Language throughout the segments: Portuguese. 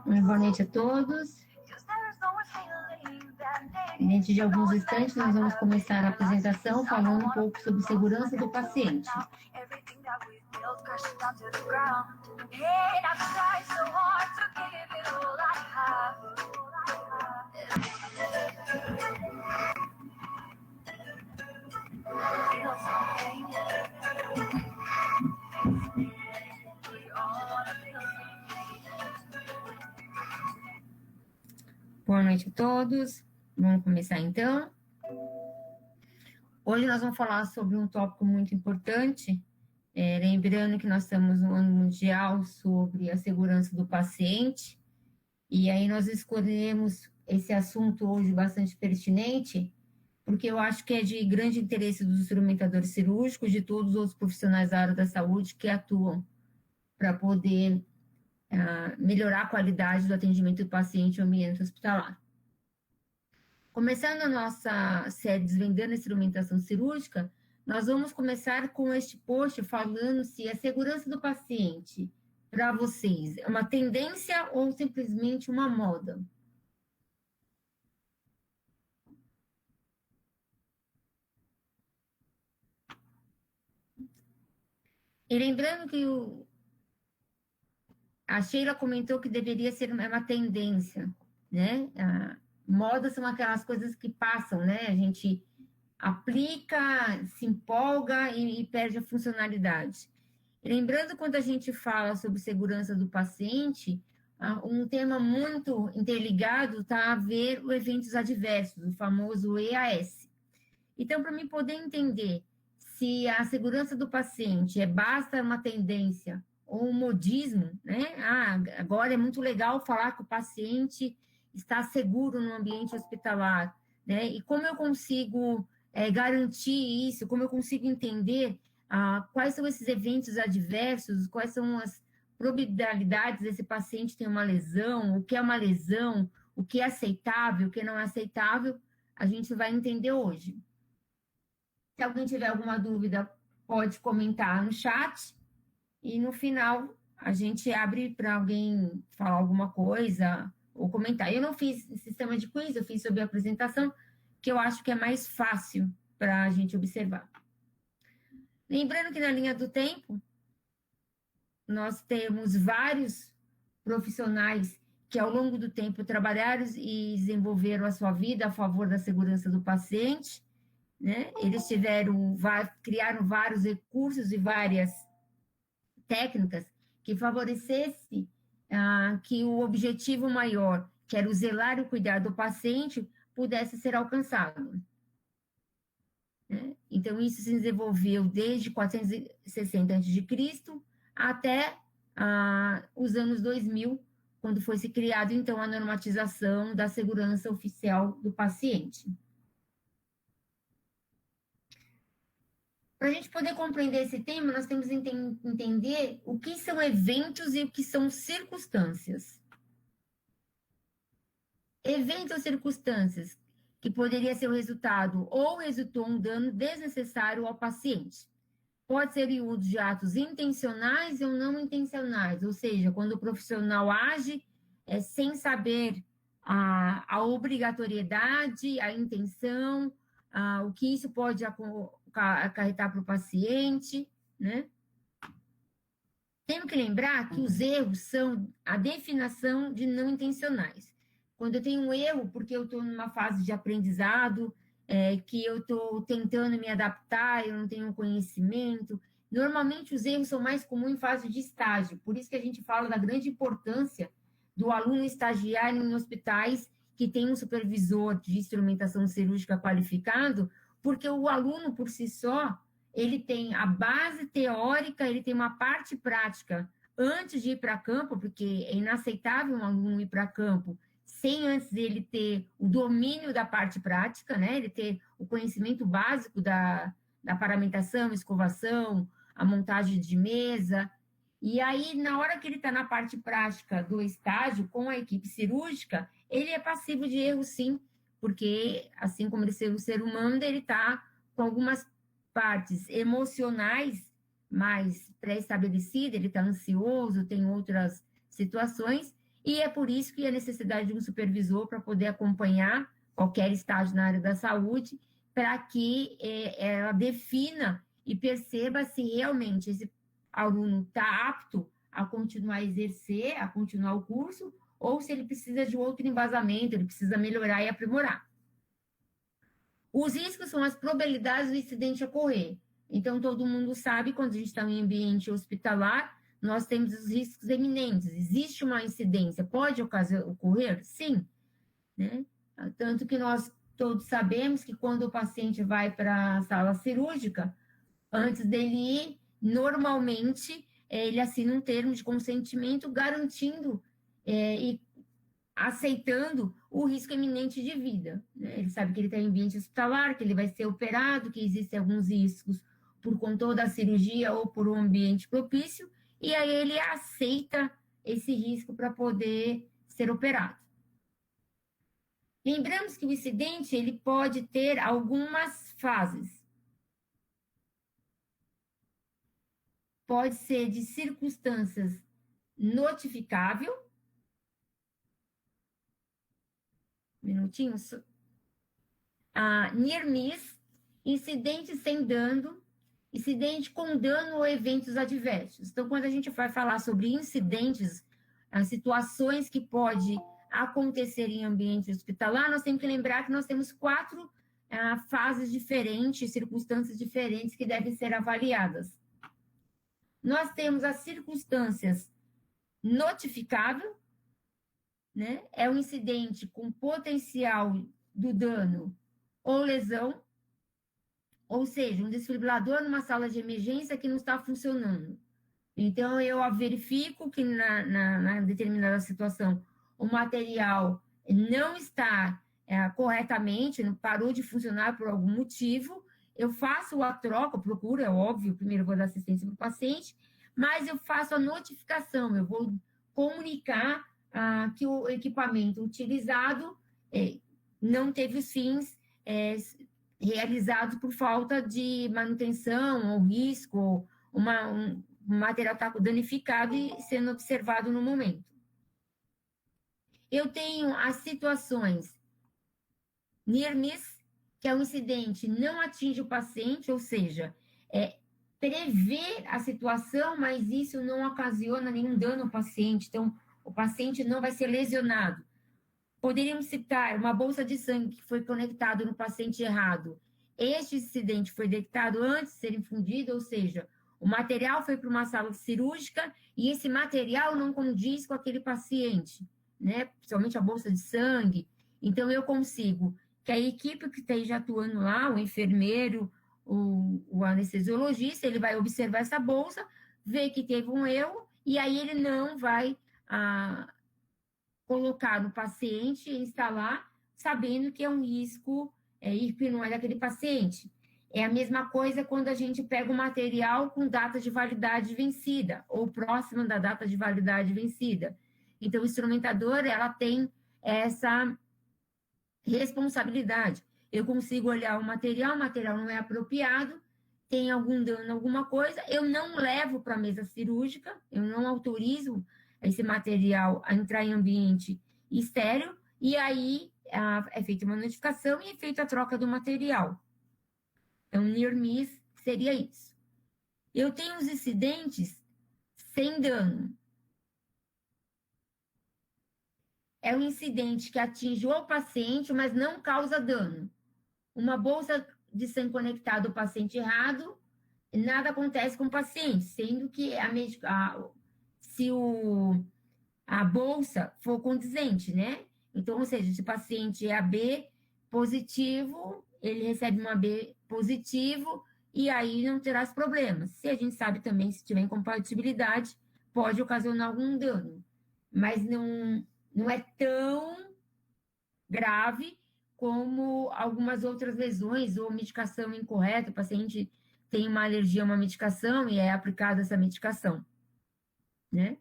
Boa noite a todos. Dentro de alguns instantes, nós vamos começar a apresentação falando um pouco sobre segurança do paciente. Boa noite a todos. Vamos começar então. Hoje nós vamos falar sobre um tópico muito importante, lembrando que nós estamos no ano mundial sobre a segurança do paciente, e aí nós escolhemos esse assunto hoje bastante pertinente, porque eu acho que é de grande interesse dos instrumentadores cirúrgicos, de todos os outros profissionais da área da saúde que atuam para poder melhorar a qualidade do atendimento do paciente no ambiente hospitalar. Começando a nossa série Desvendando a Instrumentação Cirúrgica, nós vamos começar com este post falando se a segurança do paciente, para vocês, é uma tendência ou simplesmente uma moda? E lembrando que a Sheila comentou que deveria ser uma tendência, né? Modas são aquelas coisas que passam, né? A gente aplica, se empolga e perde a funcionalidade. Lembrando, quando a gente fala sobre segurança do paciente, um tema muito interligado está a ver os eventos adversos, o famoso EAS. Então, para mim poder entender se a segurança do paciente basta uma tendência ou um modismo, né? Agora é muito legal falar que o paciente está seguro no ambiente hospitalar, né? E como eu consigo garantir isso, como eu consigo entender quais são esses eventos adversos, quais são as probabilidades desse paciente ter uma lesão, o que é uma lesão, o que é aceitável, o que não é aceitável, a gente vai entender hoje. Se alguém tiver alguma dúvida, pode comentar no chat, e no final a gente abre para alguém falar alguma coisa ou comentar. Eu não fiz sistema de quiz, eu fiz sobre a apresentação, que eu acho que é mais fácil para a gente observar. Lembrando que na linha do tempo, nós temos vários profissionais que ao longo do tempo trabalharam e desenvolveram a sua vida a favor da segurança do paciente, né? Eles criaram vários recursos e várias técnicas que favorecesse que o objetivo maior, que era o zelar e o cuidar do paciente, pudesse ser alcançado. Né? Então, isso se desenvolveu desde 460 a.C. até os anos 2000, quando foi se criado, então, a normatização da segurança oficial do paciente. Para a gente poder compreender esse tema, nós temos que entender o que são eventos e o que são circunstâncias. Eventos ou circunstâncias que poderia ser o resultado ou resultou um dano desnecessário ao paciente. Pode ser oriundo de atos intencionais ou não intencionais, ou seja, quando o profissional age sem saber a obrigatoriedade, a intenção, o que isso pode acarretar para o paciente, né? Temos que lembrar que os erros são a definição de não intencionais. Quando eu tenho um erro, porque eu estou numa fase de aprendizado, que eu estou tentando me adaptar, eu não tenho conhecimento. Normalmente, os erros são mais comuns em fase de estágio. Por isso que a gente fala da grande importância do aluno estagiário em hospitais que tem um supervisor de instrumentação cirúrgica qualificado, porque o aluno, por si só, ele tem a base teórica, ele tem uma parte prática antes de ir para campo, porque é inaceitável um aluno ir para campo sem antes ele ter o domínio da parte prática, né? Ele ter o conhecimento básico da paramentação, escovação, a montagem de mesa. E aí, na hora que ele está na parte prática do estágio, com a equipe cirúrgica, ele é passivo de erro, sim, porque, assim como ele ser um ser humano, ele está com algumas partes emocionais mais pré-estabelecida, ele está ansioso, tem outras situações, e é por isso que a necessidade de um supervisor para poder acompanhar qualquer estágio na área da saúde, para que ela defina e perceba se realmente esse aluno está apto a continuar a exercer, a continuar o curso, ou se ele precisa de outro embasamento, ele precisa melhorar e aprimorar. Os riscos são as probabilidades do incidente ocorrer. Então, todo mundo sabe, quando a gente está em ambiente hospitalar, nós temos os riscos eminentes. Existe uma incidência, pode ocorrer? Sim. Né? Tanto que nós todos sabemos que quando o paciente vai para a sala cirúrgica, antes dele ir, normalmente, ele assina um termo de consentimento garantindo e aceitando o risco iminente de vida. Né? Ele sabe que ele está em ambiente hospitalar, que ele vai ser operado, que existem alguns riscos por conta da cirurgia ou por um ambiente propício, e aí ele aceita esse risco para poder ser operado. Lembramos que o incidente ele pode ter algumas fases. Pode ser de circunstâncias notificável, minutinho, near miss, incidente sem dano, incidente com dano ou eventos adversos. Então, quando a gente vai falar sobre incidentes, as situações que pode acontecer em ambiente hospitalar, nós temos que lembrar que nós temos 4 fases diferentes, circunstâncias diferentes que devem ser avaliadas. Nós temos as circunstâncias notificável, né? É um incidente com potencial do dano ou lesão, ou seja, um desfibrilador numa sala de emergência que não está funcionando. Então, eu verifico que na determinada situação o material não está corretamente, não parou de funcionar por algum motivo, eu faço a troca, procuro, é óbvio, primeiro eu vou dar assistência para o paciente, mas eu faço a notificação, eu vou comunicar que o equipamento utilizado não teve os fins realizados por falta de manutenção ou risco, o material está danificado e sendo observado no momento. Eu tenho as situações near miss, que é um incidente não atinge o paciente, ou seja, prever a situação, mas isso não ocasiona nenhum dano ao paciente, então o paciente não vai ser lesionado. Poderíamos citar uma bolsa de sangue que foi conectada no paciente errado. Este incidente foi detectado antes de ser infundido, ou seja, o material foi para uma sala cirúrgica e esse material não condiz com aquele paciente, né? Principalmente a bolsa de sangue. Então, eu consigo que a equipe que esteja atuando lá, o enfermeiro, o anestesiologista, ele vai observar essa bolsa, ver que teve um erro, e aí ele não vai colocar no paciente e instalar, sabendo que é um risco que não é daquele paciente. É a mesma coisa quando a gente pega o material com data de validade vencida, ou próxima da data de validade vencida. Então, o instrumentador, ela tem essa responsabilidade. Eu consigo olhar o material não é apropriado, tem algum dano, alguma coisa, eu não levo para a mesa cirúrgica, eu não autorizo esse material a entrar em ambiente estéreo, e aí é feita uma notificação e é feita a troca do material. Então, near miss seria isso. Eu tenho os incidentes sem dano. É um incidente que atinge o paciente, mas não causa dano. Uma bolsa de sangue conectada ao paciente errado, nada acontece com o paciente, sendo que se a bolsa for condizente, né? Então, ou seja, se o paciente é AB positivo, ele recebe uma B positivo, e aí não terá os problemas. Se a gente sabe também, se tiver incompatibilidade, pode ocasionar algum dano. Mas não é tão grave como algumas outras lesões ou medicação incorreta, o paciente tem uma alergia a uma medicação e é aplicada essa medicação, né?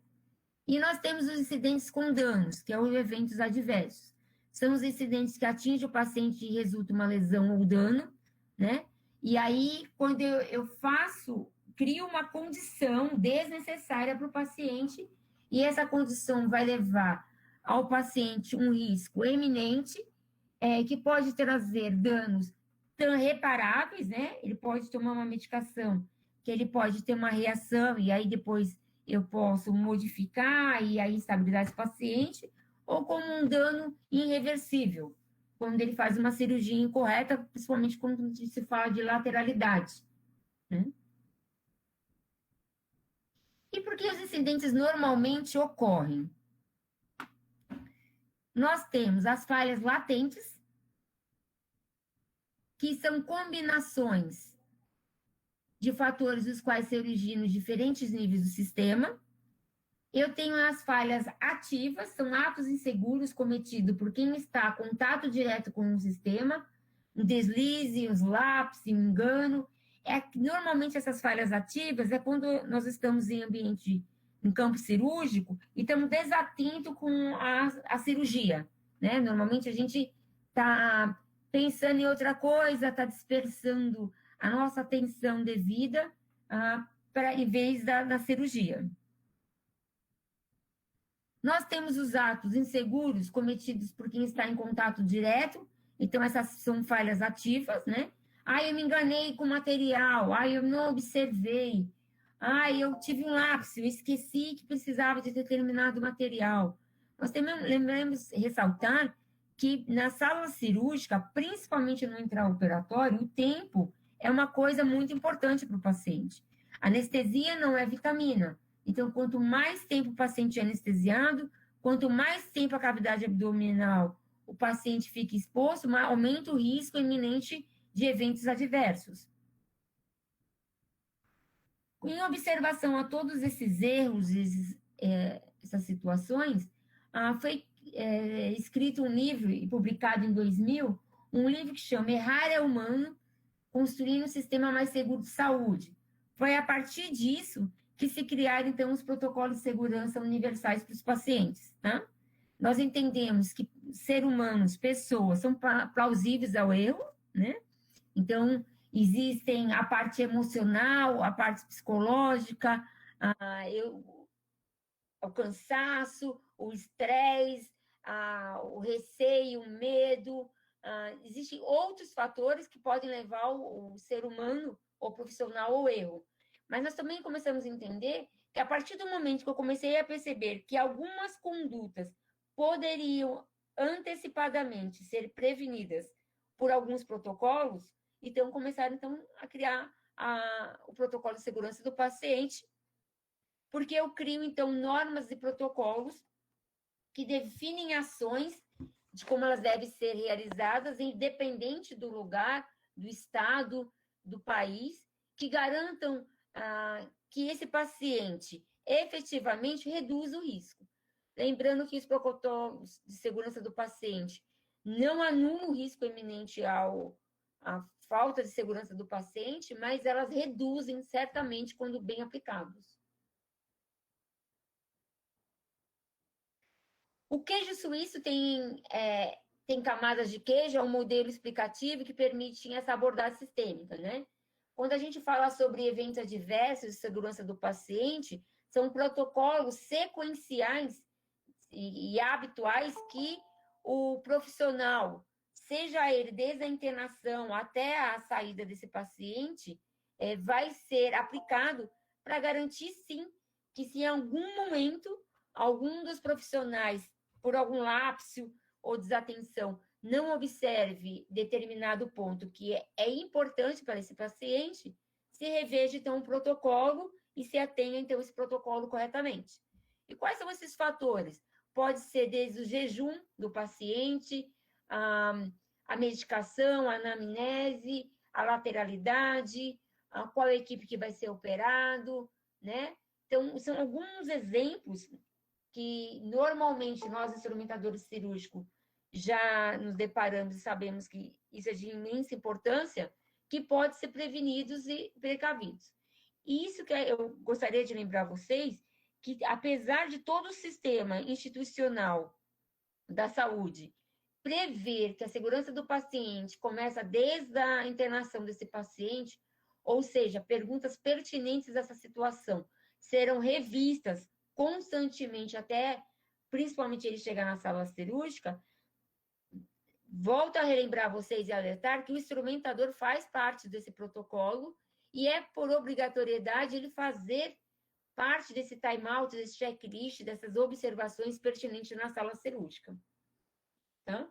E nós temos os incidentes com danos, que é os eventos adversos. São os incidentes que atingem o paciente e resulta uma lesão ou dano, né? E aí, quando eu faço cria uma condição desnecessária para o paciente, e essa condição vai levar ao paciente um risco eminente, que pode trazer danos tão reparáveis, né? Ele pode tomar uma medicação que ele pode ter uma reação, e aí depois eu posso modificar e aí estabilizar esse paciente, ou como um dano irreversível, quando ele faz uma cirurgia incorreta, principalmente quando se fala de lateralidade, né? E por que os incidentes normalmente ocorrem? Nós temos as falhas latentes, que são combinações de fatores dos quais se originam diferentes níveis do sistema. Eu tenho as falhas ativas, são atos inseguros cometidos por quem está em contato direto com o sistema, um deslize, os lápis, um engano. Normalmente, essas falhas ativas é quando nós estamos em campo cirúrgico e estamos desatentos com a cirurgia, né? Normalmente, a gente está pensando em outra coisa, está dispersando a nossa atenção devida em vez da cirurgia. Nós temos os atos inseguros cometidos por quem está em contato direto, então essas são falhas ativas, né? Eu me enganei com o material, eu não observei, eu tive um lapso, eu esqueci que precisava de determinado material. Nós também lembramos ressaltar que na sala cirúrgica, principalmente no intraoperatório, o tempo é uma coisa muito importante para o paciente. Anestesia não é vitamina. Então, quanto mais tempo o paciente é anestesiado, quanto mais tempo a cavidade abdominal o paciente fica exposto, aumenta o risco iminente de eventos adversos. Em observação a todos esses erros, essas situações, foi escrito um livro e publicado em 2000, um livro que chama Errar é Humano, Construindo um Sistema Mais Seguro de Saúde. Foi a partir disso que se criaram, então, os protocolos de segurança universais para os pacientes, tá? Nós entendemos que seres humanos, pessoas, são plausíveis ao erro, né? Então, existem a parte emocional, a parte psicológica, o cansaço, o estresse, o receio, o medo. Existem outros fatores que podem levar o ser humano ou profissional ao erro. Mas nós também começamos a entender que a partir do momento que eu comecei a perceber que algumas condutas poderiam antecipadamente ser prevenidas por alguns protocolos, então começaram a criar o protocolo de segurança do paciente, porque eu crio, então, normas e protocolos que definem ações de como elas devem ser realizadas, independente do lugar, do estado, do país, que garantam que esse paciente efetivamente reduza o risco. Lembrando que os protocolos de segurança do paciente não anulam o risco iminente à falta de segurança do paciente, mas elas reduzem certamente quando bem aplicados. O queijo suíço tem camadas de queijo, é um modelo explicativo que permite essa abordagem sistêmica, né? Quando a gente fala sobre eventos adversos de segurança do paciente, são protocolos sequenciais e habituais que o profissional, seja ele desde a internação até a saída desse paciente, vai ser aplicado para garantir, sim, que se em algum momento algum dos profissionais, por algum lapso ou desatenção, não observe determinado ponto que é importante para esse paciente, se reveja, então, um protocolo e se atenha, então, esse protocolo corretamente. E quais são esses fatores? Pode ser desde o jejum do paciente, a medicação, a anamnese, a lateralidade, qual equipe que vai ser operado, né? Então, são alguns exemplos que normalmente nós, instrumentadores cirúrgicos, já nos deparamos e sabemos que isso é de imensa importância, que pode ser prevenidos e precavidos. E isso que eu gostaria de lembrar a vocês, que apesar de todo o sistema institucional da saúde prever que a segurança do paciente começa desde a internação desse paciente, ou seja, perguntas pertinentes a essa situação, serão revistas constantemente até, principalmente ele chegar na sala cirúrgica. Volto a relembrar vocês e alertar que o instrumentador faz parte desse protocolo e é por obrigatoriedade ele fazer parte desse time-out, desse checklist, dessas observações pertinentes na sala cirúrgica. Tá?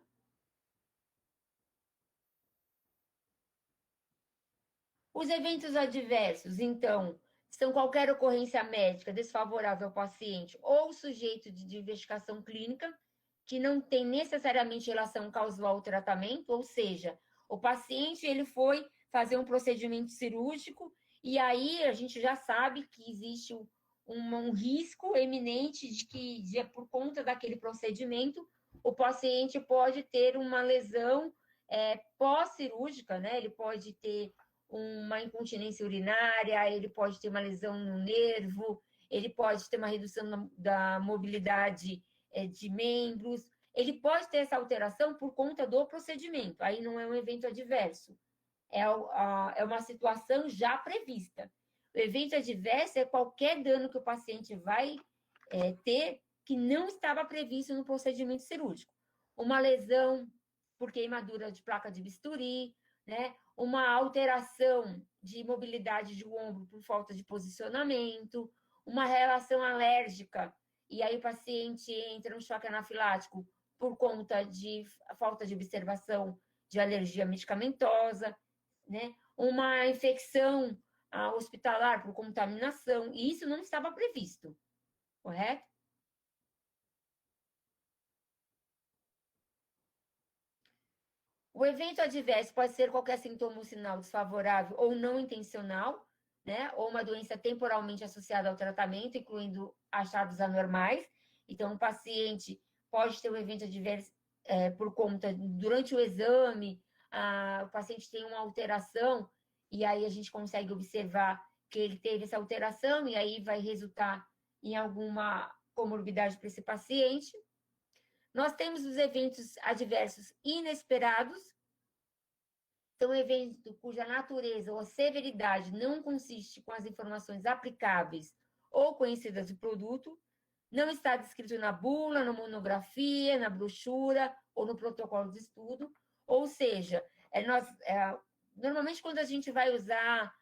Os eventos adversos, então, são qualquer ocorrência médica desfavorável ao paciente ou sujeito de investigação clínica que não tem necessariamente relação causal ao tratamento, ou seja, o paciente ele foi fazer um procedimento cirúrgico e aí a gente já sabe que existe um risco eminente de que, por conta daquele procedimento, o paciente pode ter uma lesão pós-cirúrgica, né? Ele pode ter uma incontinência urinária, ele pode ter uma lesão no nervo, ele pode ter uma redução da mobilidade de membros, ele pode ter essa alteração por conta do procedimento, aí não é um evento adverso, é uma situação já prevista. O evento adverso é qualquer dano que o paciente vai ter que não estava previsto no procedimento cirúrgico. Uma lesão por queimadura de placa de bisturi, né? Uma alteração de mobilidade de ombro por falta de posicionamento, uma reação alérgica, e aí o paciente entra no choque anafilático por conta de falta de observação de alergia medicamentosa, né? Uma infecção hospitalar por contaminação, e isso não estava previsto, correto? O evento adverso pode ser qualquer sintoma ou sinal desfavorável ou não intencional, né? Ou uma doença temporalmente associada ao tratamento, incluindo achados anormais. Então, o paciente pode ter um evento adverso por conta, durante o exame, o paciente tem uma alteração, e aí a gente consegue observar que ele teve essa alteração, e aí vai resultar em alguma comorbidade para esse paciente. Nós temos os eventos adversos inesperados, então, evento cuja natureza ou severidade não consiste com as informações aplicáveis ou conhecidas do produto, não está descrito na bula, na monografia, na brochura ou no protocolo de estudo, ou seja, normalmente quando a gente vai usar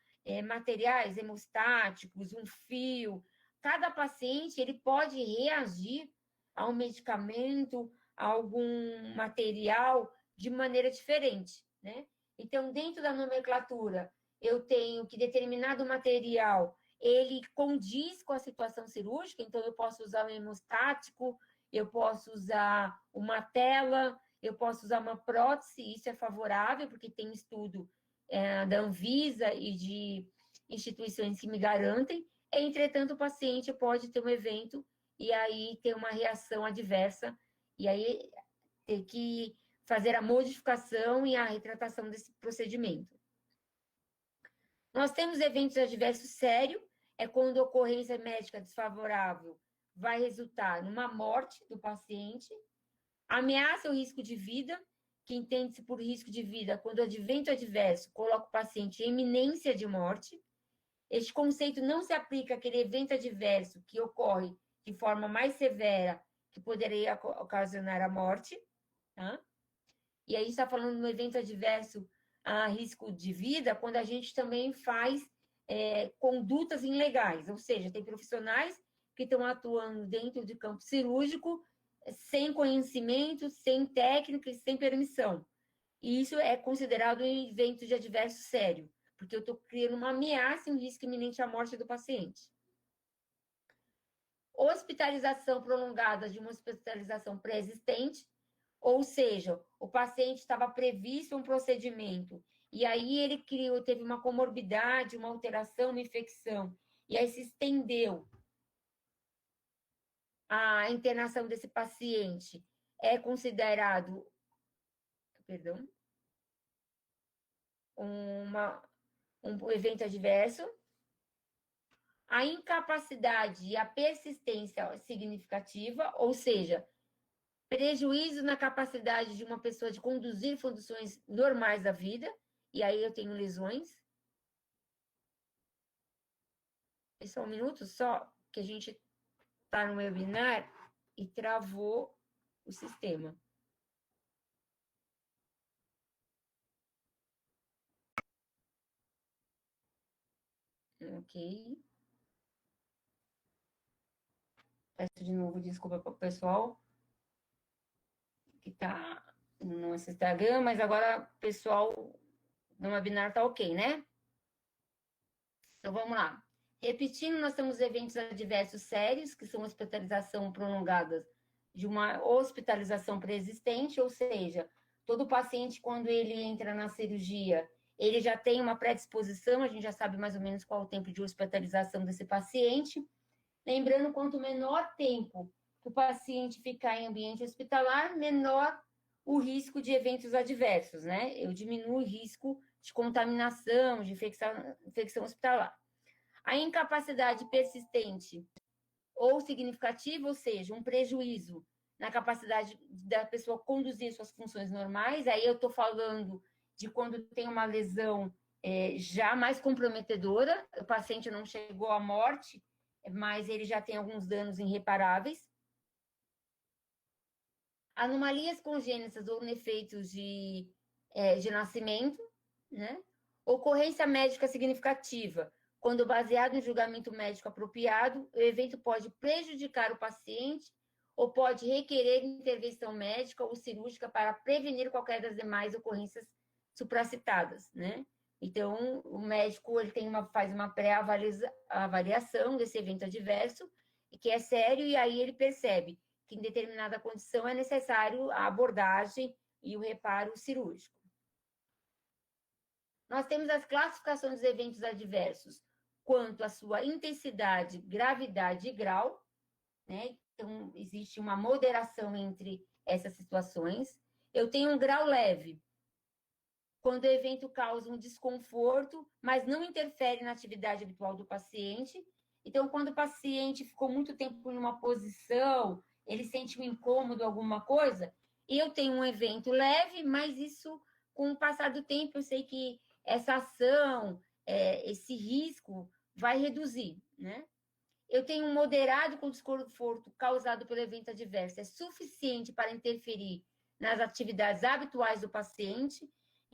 materiais hemostáticos, um fio, cada paciente ele pode reagir a um medicamento, a algum material de maneira diferente, né? Então, dentro da nomenclatura, eu tenho que determinado material ele condiz com a situação cirúrgica, então eu posso usar um hemostático, eu posso usar uma tela, eu posso usar uma prótese, isso é favorável, porque tem estudo da Anvisa e de instituições que me garantem. Entretanto, o paciente pode ter um evento e aí ter uma reação adversa, e aí ter que fazer a modificação e a retratação desse procedimento. Nós temos eventos adversos sérios, é quando a ocorrência médica desfavorável vai resultar numa morte do paciente, ameaça o risco de vida, que entende-se por risco de vida quando o evento adverso coloca o paciente em iminência de morte. Este conceito não se aplica àquele evento adverso que ocorre de forma mais severa, que poderia ocasionar a morte, tá? E aí está falando no evento adverso a risco de vida, quando a gente também faz condutas ilegais, ou seja, tem profissionais que estão atuando dentro de campo cirúrgico sem conhecimento, sem técnica e sem permissão. E isso é considerado um evento de adverso sério, porque eu estou criando uma ameaça e um risco iminente à morte do paciente. Hospitalização prolongada de uma hospitalização pré-existente, ou seja, o paciente estava previsto um procedimento e aí ele teve uma comorbidade, uma alteração, uma infecção, e aí se estendeu a internação desse paciente, é considerado, perdão, um evento adverso. A incapacidade e a persistência significativa, ou seja, prejuízo na capacidade de uma pessoa de conduzir funções normais da vida, e aí eu tenho lesões. É só um minuto só, que a gente está no webinar e travou o sistema. Ok. Peço de novo desculpa para o pessoal que está no nosso Instagram, mas agora o pessoal no webinar está ok, né? Então vamos lá. Repetindo, nós temos eventos adversos sérios, que são hospitalização prolongada de uma hospitalização pré-existente, ou seja, todo paciente, quando ele entra na cirurgia, ele já tem uma predisposição, a gente já sabe mais ou menos qual o tempo de hospitalização desse paciente. Lembrando, quanto menor tempo que o paciente ficar em ambiente hospitalar, menor o risco de eventos adversos, né? Eu diminuo o risco de contaminação, de infecção hospitalar. A incapacidade persistente ou significativa, ou seja, um prejuízo na capacidade da pessoa conduzir suas funções normais, aí eu estou falando de quando tem uma lesão já mais comprometedora, o paciente não chegou à morte, mas ele já tem alguns danos irreparáveis. Anomalias congênitas ou defeitos de nascimento, né? Ocorrência médica significativa. Quando baseado em julgamento médico apropriado, o evento pode prejudicar o paciente ou pode requerer intervenção médica ou cirúrgica para prevenir qualquer das demais ocorrências supracitadas, né? Então, o médico ele faz uma pré-avaliação desse evento adverso, que é sério, e aí ele percebe que em determinada condição é necessário a abordagem e o reparo cirúrgico. Nós temos as classificações dos eventos adversos quanto à sua intensidade, gravidade e grau, né? Então, existe uma moderação entre essas situações. Eu tenho um grau leve, quando o evento causa um desconforto, mas não interfere na atividade habitual do paciente. Então, quando o paciente ficou muito tempo em uma posição, ele sente um incômodo, alguma coisa, eu tenho um evento leve, mas isso, com o passar do tempo, eu sei que essa ação, esse risco vai reduzir, né? Eu tenho um moderado com desconforto causado pelo evento adverso, é suficiente para interferir nas atividades habituais do paciente.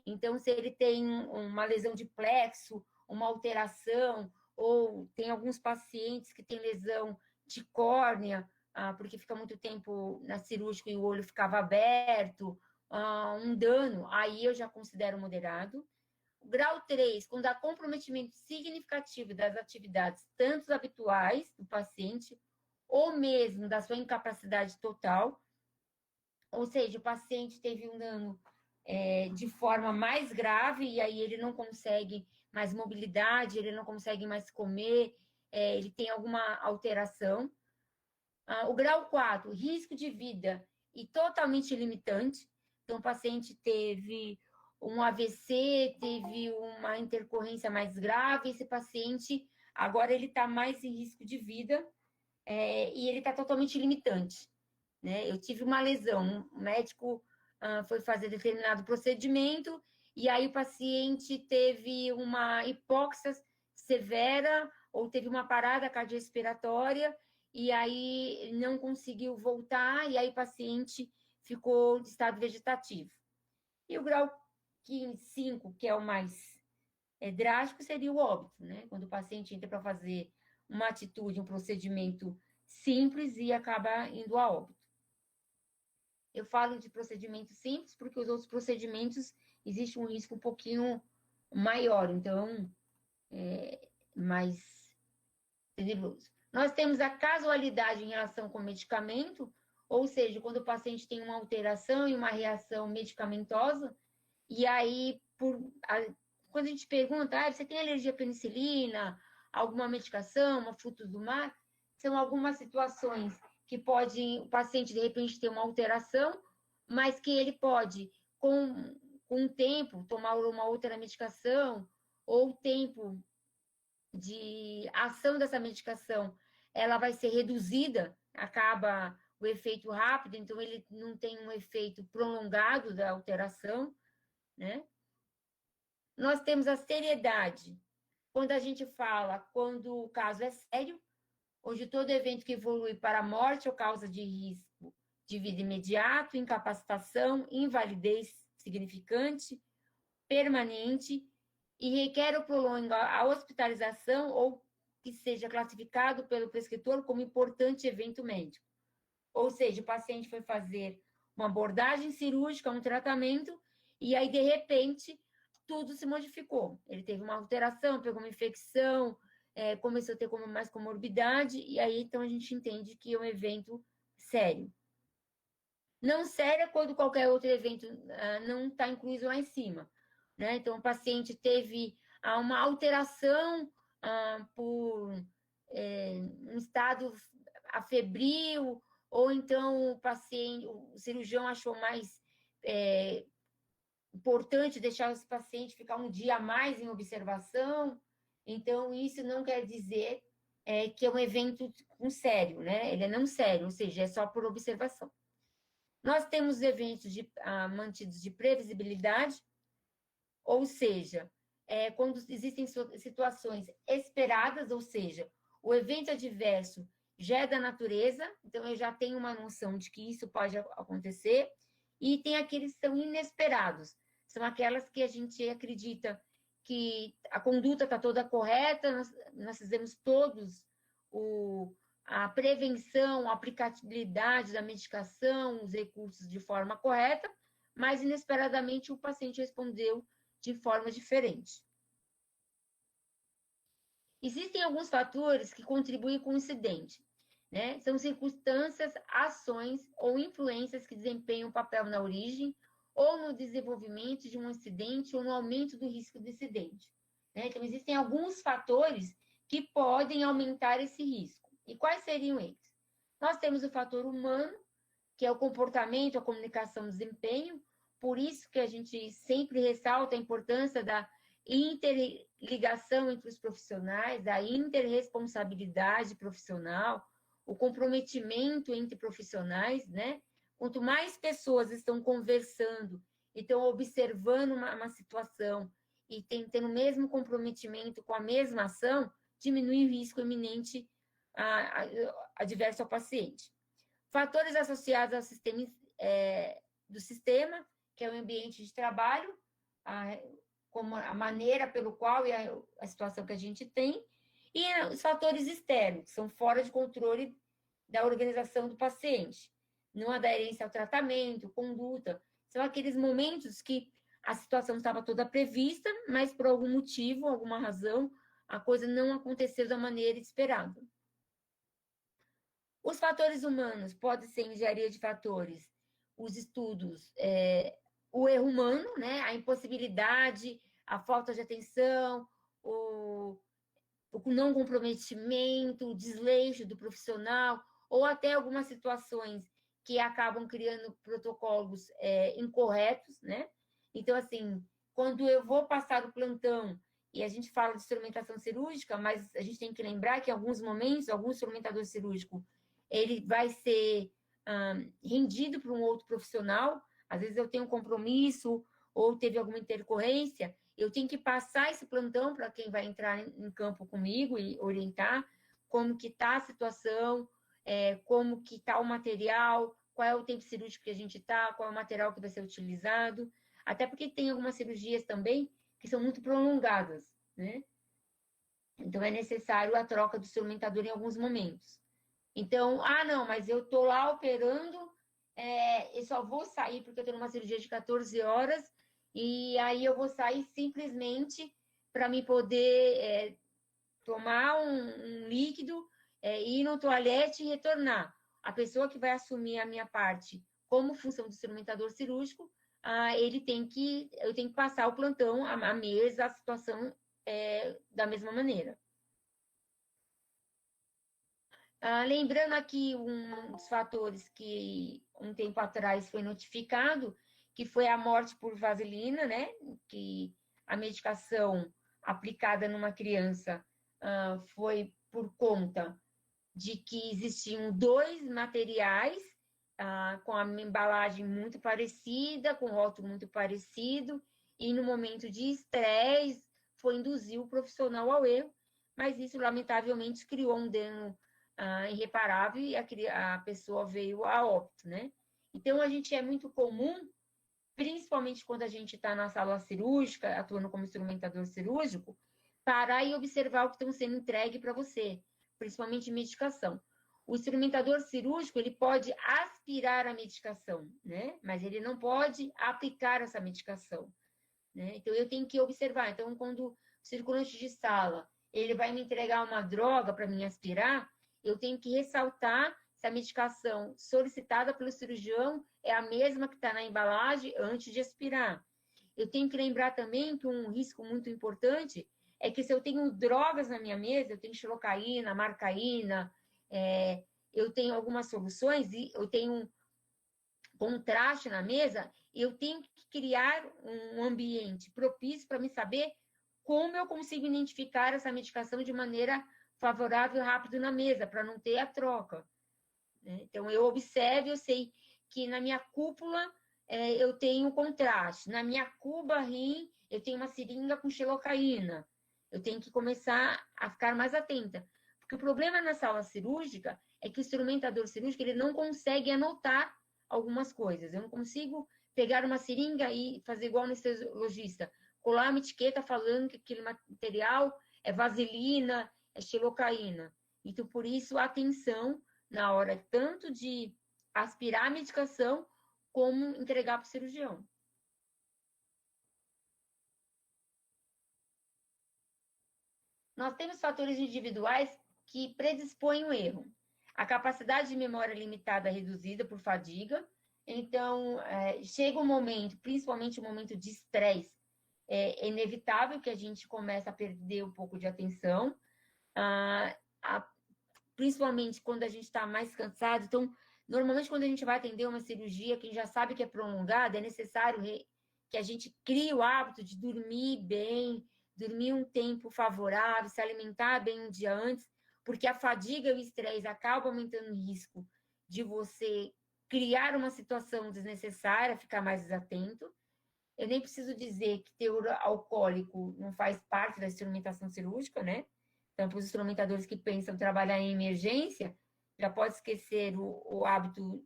Então, se ele tem uma lesão de plexo, uma alteração, ou tem alguns pacientes que têm lesão de córnea, porque fica muito tempo na cirúrgica e o olho ficava aberto, um dano, aí eu já considero moderado. O grau 3, quando há comprometimento significativo das atividades, tanto habituais do paciente, ou mesmo da sua incapacidade total, ou seja, o paciente teve um dano de forma mais grave, e aí ele não consegue mais mobilidade, ele não consegue mais comer, ele tem alguma alteração. O grau 4, risco de vida e totalmente limitante. Então, o paciente teve um AVC, teve uma intercorrência mais grave, esse paciente agora ele está mais em risco de vida e ele está totalmente limitante. Né? Eu tive uma lesão, o médico foi fazer determinado procedimento e aí o paciente teve uma hipóxia severa ou teve uma parada cardiorrespiratória e aí não conseguiu voltar e aí o paciente ficou de estado vegetativo. E o grau 5, que é o mais drástico, seria o óbito, né? Quando o paciente entra para fazer uma atitude, um procedimento simples e acaba indo a óbito. Eu falo de procedimento simples porque os outros procedimentos existe um risco um pouquinho maior, então mais tenebroso. Nós temos a casualidade em relação com o medicamento, ou seja, quando o paciente tem uma alteração e uma reação medicamentosa, e aí, quando a gente pergunta, você tem alergia à penicilina, alguma medicação, uma frutos do mar? São algumas situações que o paciente, de repente, ter uma alteração, mas que ele pode, com o tempo, tomar uma outra medicação, ou o tempo de ação dessa medicação, ela vai ser reduzida, acaba o efeito rápido, então ele não tem um efeito prolongado da alteração, né? Nós temos a seriedade. Quando a gente fala, quando o caso é sério, onde todo evento que evolui para a morte ou causa de risco de vida imediato, incapacitação, invalidez significante, permanente e requer ou prolonga a hospitalização ou que seja classificado pelo prescritor como importante evento médico. Ou seja, o paciente foi fazer uma abordagem cirúrgica, um tratamento, e aí, de repente, tudo se modificou. Ele teve uma alteração, pegou uma infecção, começou a ter mais comorbidade, e aí, então, a gente entende que é um evento sério. Não sério é quando qualquer outro evento não está incluído lá em cima. Né? Então, o paciente teve uma alteração por um estado afebril, ou então o paciente, o cirurgião achou mais importante deixar esse paciente ficar um dia a mais em observação. Então, isso não quer dizer que é um evento sério, né? Ele é não sério, ou seja, é só por observação. Nós temos eventos mantidos de previsibilidade, ou seja, quando existem situações esperadas, ou seja, o evento adverso já é da natureza, então eu já tenho uma noção de que isso pode acontecer, e tem aqueles que são inesperados, são aquelas que a gente acredita que a conduta está toda correta, nós fizemos todos a prevenção, a aplicabilidade da medicação, os recursos de forma correta, mas inesperadamente o paciente respondeu de forma diferente. Existem alguns fatores que contribuem com o incidente, né? São circunstâncias, ações ou influências que desempenham um papel na origem ou no desenvolvimento de um incidente ou no aumento do risco de incidente. Né? Então, existem alguns fatores que podem aumentar esse risco. E quais seriam eles? Nós temos o fator humano, que é o comportamento, a comunicação, o desempenho. Por isso que a gente sempre ressalta a importância da interligação entre os profissionais, da interresponsabilidade profissional, o comprometimento entre profissionais, né? Quanto mais pessoas estão conversando e estão observando uma situação e tendo o mesmo comprometimento com a mesma ação, diminui o risco iminente adverso ao paciente. Fatores associados ao sistema do sistema, que é o ambiente de trabalho, como a maneira pelo qual e a situação que a gente tem, e os fatores externos, que são fora de controle da organização do paciente, não aderência ao tratamento, conduta, são aqueles momentos que a situação estava toda prevista, mas por algum motivo, alguma razão, a coisa não aconteceu da maneira esperada. Os fatores humanos podem ser engenharia de fatores, os estudos, o erro humano, né? A impossibilidade, a falta de atenção, o não comprometimento, o desleixo do profissional, ou até algumas situações que acabam criando protocolos incorretos, né? Então, assim, quando eu vou passar o plantão e a gente fala de instrumentação cirúrgica, mas a gente tem que lembrar que em alguns momentos, algum instrumentador cirúrgico ele vai ser rendido para um outro profissional. Às vezes eu tenho um compromisso ou teve alguma intercorrência, eu tenho que passar esse plantão para quem vai entrar em campo comigo e orientar como que está a situação, como que está o material, qual é o tempo cirúrgico que a gente está, qual é o material que vai ser utilizado, até porque tem algumas cirurgias também que são muito prolongadas, né? Então, é necessário a troca do instrumentador em alguns momentos. Então, não, mas eu estou lá operando e só vou sair porque eu estou numa cirurgia de 14 horas e aí eu vou sair simplesmente para me poder tomar um líquido, ir no toalete e retornar. A pessoa que vai assumir a minha parte como função do instrumentador cirúrgico, eu tenho que passar o plantão, a mesa, a situação da mesma maneira. Lembrando aqui um dos fatores que um tempo atrás foi notificado, que foi a morte por vaselina, né? Que a medicação aplicada numa criança foi por conta de que existiam dois materiais com a embalagem muito parecida, com o rótulo muito parecido, e no momento de estresse foi induzir o profissional ao erro, mas isso, lamentavelmente, criou um dano irreparável e a pessoa veio a óbito, né? Então, a gente é muito comum, principalmente quando a gente está na sala cirúrgica, atuando como instrumentador cirúrgico, parar e observar o que estão sendo entregue para você, principalmente medicação. O instrumentador cirúrgico, ele pode aspirar a medicação, né? Mas ele não pode aplicar essa medicação, né? Então, eu tenho que observar. Então, quando o circulante de sala, ele vai me entregar uma droga para mim aspirar, eu tenho que ressaltar se a medicação solicitada pelo cirurgião é a mesma que está na embalagem antes de aspirar. Eu tenho que lembrar também que um risco muito importante é que se eu tenho drogas na minha mesa, eu tenho xilocaína, marcaína, eu tenho algumas soluções e eu tenho um contraste na mesa, eu tenho que criar um ambiente propício para me saber como eu consigo identificar essa medicação de maneira favorável e rápido na mesa, para não ter a troca. Então, eu observo, eu sei que na minha cúpula eu tenho contraste, na minha cuba rim eu tenho uma seringa com xilocaína. Eu tenho que começar a ficar mais atenta. Porque o problema na sala cirúrgica é que o instrumentador cirúrgico ele não consegue anotar algumas coisas. Eu não consigo pegar uma seringa e fazer igual o anestesiologista, colar uma etiqueta falando que aquele material é vaselina, é xilocaína. Então, por isso, atenção na hora tanto de aspirar a medicação, como entregar para o cirurgião. Nós temos fatores individuais que predispõem o erro. A capacidade de memória limitada reduzida por fadiga. Então, chega um momento, principalmente o momento de estresse, é inevitável que a gente comece a perder um pouco de atenção, principalmente quando a gente está mais cansado. Então, normalmente, quando a gente vai atender uma cirurgia, quem já sabe que é prolongada, é necessário que a gente crie o hábito de dormir bem, dormir um tempo favorável, se alimentar bem um dia antes, porque a fadiga e o estresse acabam aumentando o risco de você criar uma situação desnecessária, ficar mais desatento. Eu nem preciso dizer que teor alcoólico não faz parte da instrumentação cirúrgica, né? Então, para os instrumentadores que pensam trabalhar em emergência, já pode esquecer o hábito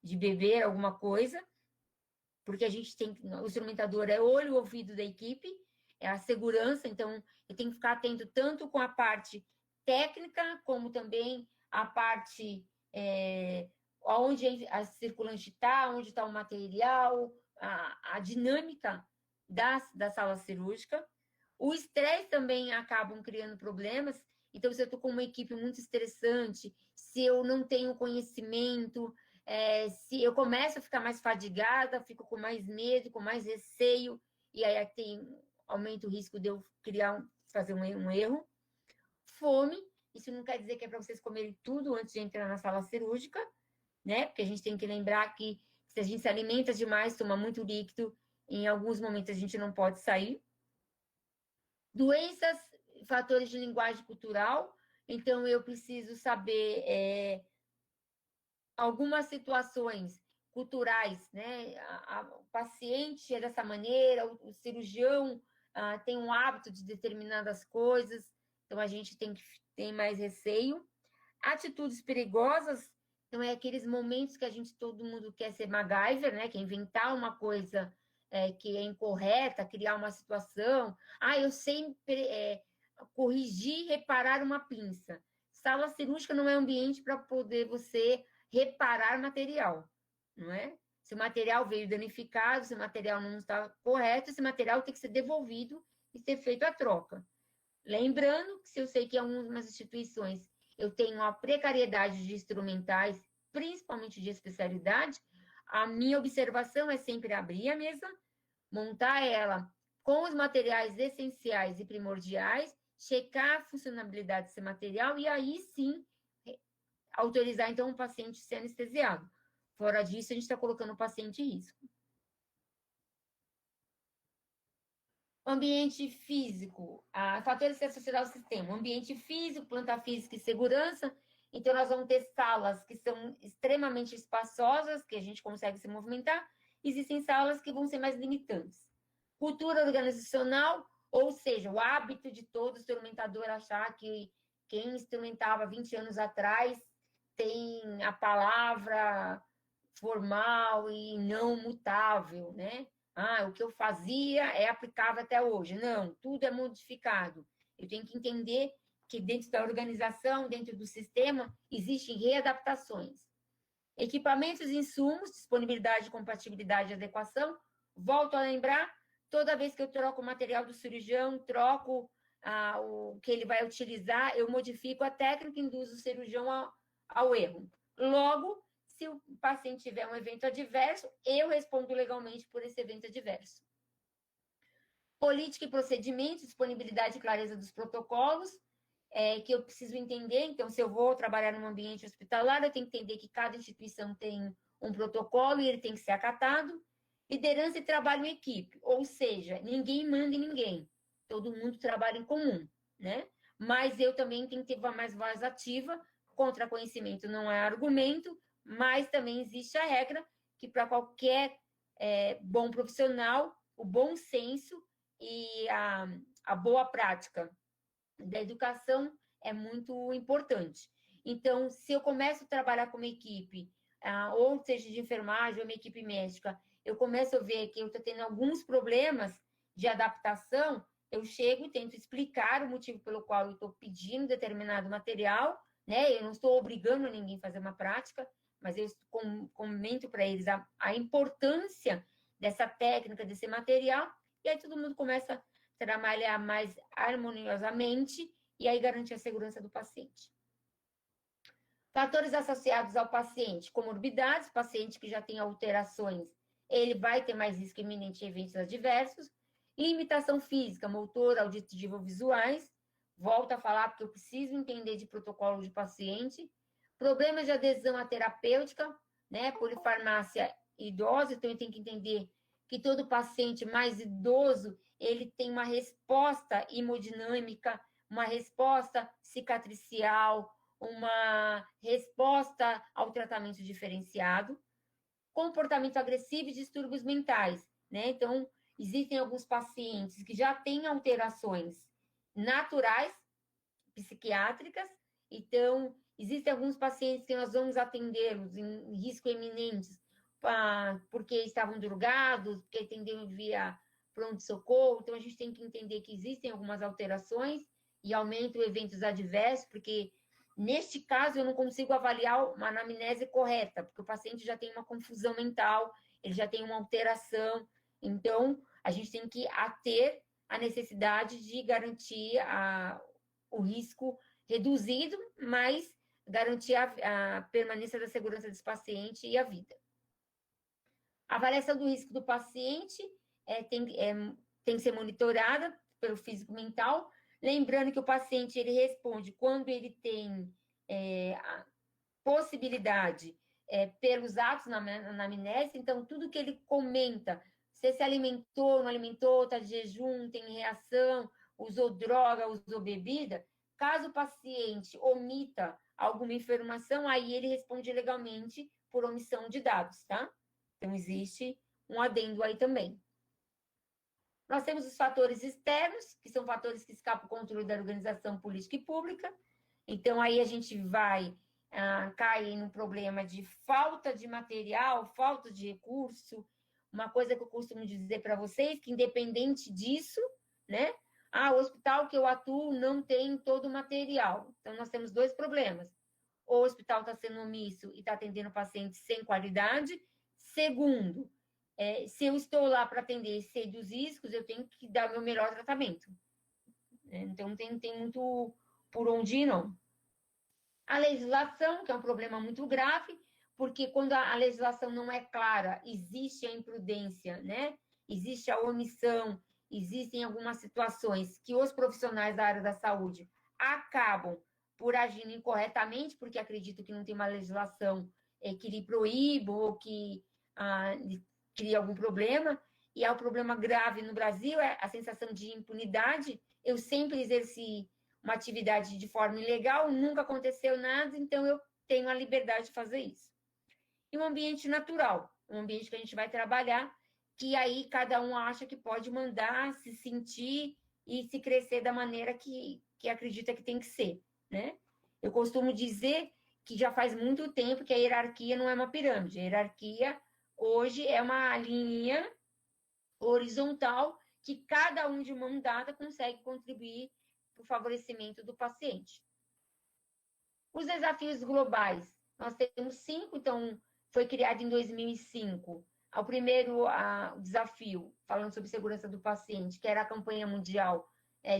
de beber alguma coisa, porque a gente tem, o instrumentador é olho e ouvido da equipe, é a segurança, então eu tenho que ficar atento tanto com a parte técnica, como também a parte onde a circulante está, onde está o material, a dinâmica da sala cirúrgica. O estresse também acabam criando problemas. Então, se eu estou com uma equipe muito estressante, se eu não tenho conhecimento, se eu começo a ficar mais fadigada, fico com mais medo, com mais receio, e aí aumenta o risco de eu fazer um erro. Fome, isso não quer dizer que é para vocês comerem tudo antes de entrar na sala cirúrgica, né? Porque a gente tem que lembrar que se a gente se alimenta demais, toma muito líquido, em alguns momentos a gente não pode sair. Doenças, fatores de linguagem cultural, então eu preciso saber algumas situações culturais, né? O paciente é dessa maneira, o cirurgião tem um hábito de determinadas coisas, então a gente tem que ter mais receio. Atitudes perigosas, então é aqueles momentos que todo mundo quer ser MacGyver, né? Quer inventar uma coisa que é incorreta, criar uma situação. Eu sei corrigir, reparar uma pinça. Sala cirúrgica não é ambiente para poder você reparar material, não é? Se o material veio danificado, se o material não está correto, esse material tem que ser devolvido e ser feito a troca. Lembrando que se eu sei que em algumas instituições eu tenho uma precariedade de instrumentais, principalmente de especialidade, a minha observação é sempre abrir a mesa, montar ela com os materiais essenciais e primordiais, checar a funcionalidade desse material e aí sim autorizar então o paciente a ser anestesiado. Fora disso, a gente está colocando o paciente em risco. Ambiente físico, fatores associados ao sistema, ambiente físico, planta física e segurança. Então, nós vamos ter salas que são extremamente espaçosas, que a gente consegue se movimentar. Existem salas que vão ser mais limitantes. Cultura organizacional, Ou seja, o hábito de todo instrumentador achar que quem instrumentava 20 anos atrás tem a palavra formal e não mutável, né? Ah, o que eu fazia é aplicável até hoje. Não, tudo é modificado. Eu tenho que entender que dentro da organização, dentro do sistema, existem readaptações. Equipamentos e insumos, disponibilidade, compatibilidade e adequação. Volto a lembrar, toda vez que eu troco o material do cirurgião, troco o que ele vai utilizar, eu modifico a técnica que induz o cirurgião ao erro. Logo, se o paciente tiver um evento adverso, eu respondo legalmente por esse evento adverso. Política e procedimentos, disponibilidade e clareza dos protocolos, que eu preciso entender. Então, se eu vou trabalhar num ambiente hospitalar, eu tenho que entender que cada instituição tem um protocolo e ele tem que ser acatado. Liderança e trabalho em equipe, ou seja, ninguém manda em ninguém, todo mundo trabalha em comum, né? Mas eu também tenho que ter mais voz ativa, contra conhecimento não é argumento, mas também existe a regra que para qualquer bom profissional, o bom senso e a boa prática da educação é muito importante. Então, se eu começo a trabalhar com uma equipe, ou seja de enfermagem ou uma equipe médica, eu começo a ver que eu estou tendo alguns problemas de adaptação, eu chego e tento explicar o motivo pelo qual eu estou pedindo determinado material, né? Eu não estou obrigando ninguém a fazer uma prática, mas eu comento para eles a importância dessa técnica, desse material, e aí todo mundo começa a trabalhar mais harmoniosamente e aí garantir a segurança do paciente. Fatores associados ao paciente, comorbidades, paciente que já tem alterações, ele vai ter mais risco iminente de eventos adversos. Limitação física, motor, auditiva ou visuais, volto a falar porque eu preciso entender de protocolo de paciente. Problemas de adesão à terapêutica, né, polifarmácia idosa, então eu tenho que entender que todo paciente mais idoso, ele tem uma resposta hemodinâmica, uma resposta cicatricial, uma resposta ao tratamento diferenciado. Comportamento agressivo e distúrbios mentais, né? Então, existem alguns pacientes que já têm alterações naturais, psiquiátricas, então, existem alguns pacientes que nós vamos atendê-los em risco iminente, porque estavam drogados, porque atendiam via pronto-socorro, então a gente tem que entender que existem algumas alterações e aumentam eventos adversos, porque neste caso eu não consigo avaliar uma anamnese correta, porque o paciente já tem uma confusão mental, ele já tem uma alteração, então a gente tem que ater a necessidade de garantir o risco reduzido, mas garantir a permanência da segurança desse paciente e a vida. A avaliação do risco do paciente tem que ser monitorada pelo físico mental, lembrando que o paciente ele responde quando ele tem a possibilidade pelos atos na anamnese, então tudo que ele comenta, se alimentou, não alimentou, está de jejum, tem reação, usou droga, usou bebida, caso o paciente omita alguma informação, aí ele responde legalmente por omissão de dados, tá? Então, existe um adendo aí também. Nós temos os fatores externos, que são fatores que escapam do controle da organização política e pública. Então, aí a gente vai cair no problema de falta de material, falta de recurso. Uma coisa que eu costumo dizer para vocês, que independente disso, né? O hospital que eu atuo não tem todo o material. Então, nós temos dois problemas. O hospital está sendo omisso e está atendendo pacientes sem qualidade. Segundo, se eu estou lá para atender e sei dos riscos, eu tenho que dar o meu melhor tratamento. Então, não tem muito por onde ir, não. A legislação, que é um problema muito grave, porque quando a legislação não é clara, existe a imprudência, né? Existe a omissão, existem algumas situações que os profissionais da área da saúde acabam por agir incorretamente, porque acreditam que não tem uma legislação que lhe proíba ou que cria algum problema, e é um problema grave no Brasil, é a sensação de impunidade. Eu sempre exerci uma atividade de forma ilegal, nunca aconteceu nada, então eu tenho a liberdade de fazer isso. E um ambiente natural, um ambiente que a gente vai trabalhar, que aí cada um acha que pode mandar, se sentir e se crescer da maneira que acredita que tem que ser, né? Eu costumo dizer que já faz muito tempo que a hierarquia não é uma pirâmide. A hierarquia hoje é uma linha horizontal que cada um de mão dada consegue contribuir para o favorecimento do paciente. Os desafios globais, nós temos 5, então foi criado em 2005. O primeiro desafio, falando sobre segurança do paciente, que era a campanha mundial